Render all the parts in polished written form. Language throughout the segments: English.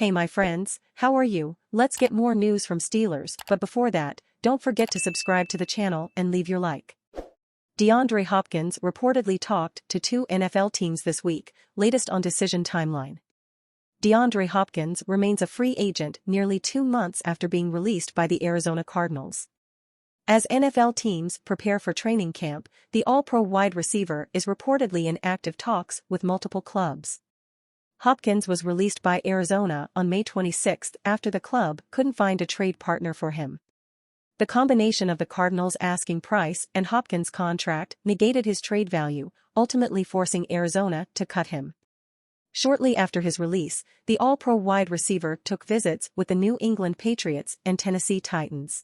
Hey my friends, how are you? Let's get more news from Stellers, but before that, don't forget to subscribe to the channel and leave your like. DeAndre Hopkins reportedly talked to two NFL teams this week, latest on decision timeline. DeAndre Hopkins remains a free agent nearly 2 months after being released by the Arizona Cardinals. As NFL teams prepare for training camp, the All-Pro wide receiver is reportedly in active talks with multiple clubs. Hopkins was released by Arizona on May 26 after the club couldn't find a trade partner for him. The combination of the Cardinals' asking price and Hopkins' contract negated his trade value, ultimately forcing Arizona to cut him. Shortly after his release, the All-Pro wide receiver took visits with the New England Patriots and Tennessee Titans.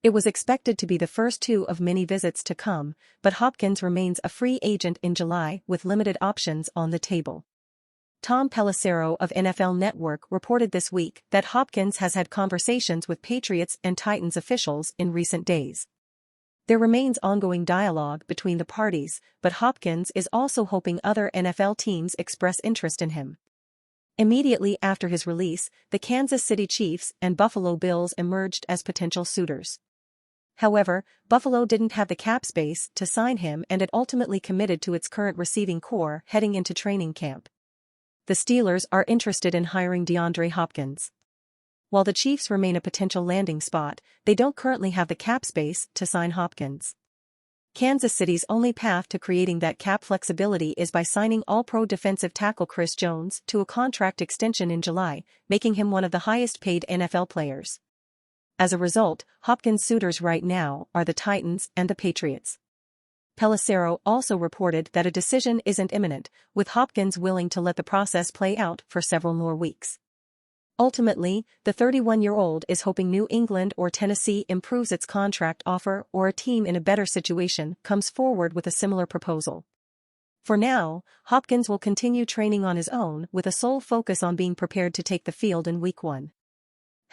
It was expected to be the first 2 of many visits to come, but Hopkins remains a free agent in July with limited options on the table. Tom Pelissero of NFL Network reported this week that Hopkins has had conversations with Patriots and Titans officials in recent days. There remains ongoing dialogue between the parties, but Hopkins is also hoping other NFL teams express interest in him. Immediately after his release, the Kansas City Chiefs and Buffalo Bills emerged as potential suitors. However, Buffalo didn't have the cap space to sign him and it ultimately committed to its current receiving core heading into training camp. The Steelers are interested in hiring DeAndre Hopkins. While the Chiefs remain a potential landing spot, they don't currently have the cap space to sign Hopkins. Kansas City's only path to creating that cap flexibility is by signing All-Pro defensive tackle Chris Jones to a contract extension in July, making him one of the highest-paid NFL players. As a result, Hopkins' suitors right now are the Titans and the Patriots. Pelissero also reported that a decision isn't imminent, with Hopkins willing to let the process play out for several more weeks. Ultimately, the 31-year-old is hoping New England or Tennessee improves its contract offer or a team in a better situation comes forward with a similar proposal. For now, Hopkins will continue training on his own with a sole focus on being prepared to take the field in Week 1.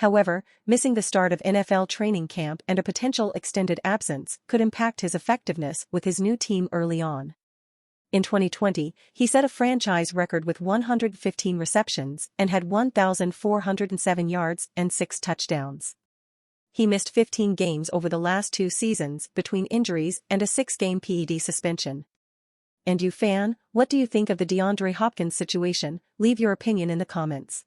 However, missing the start of NFL training camp and a potential extended absence could impact his effectiveness with his new team early on. In 2020, he set a franchise record with 115 receptions and had 1,407 yards and 6 touchdowns. He missed 15 games over the last 2 seasons between injuries and a 6-game PED suspension. And you fan, what do you think of the DeAndre Hopkins situation? Leave your opinion in the comments.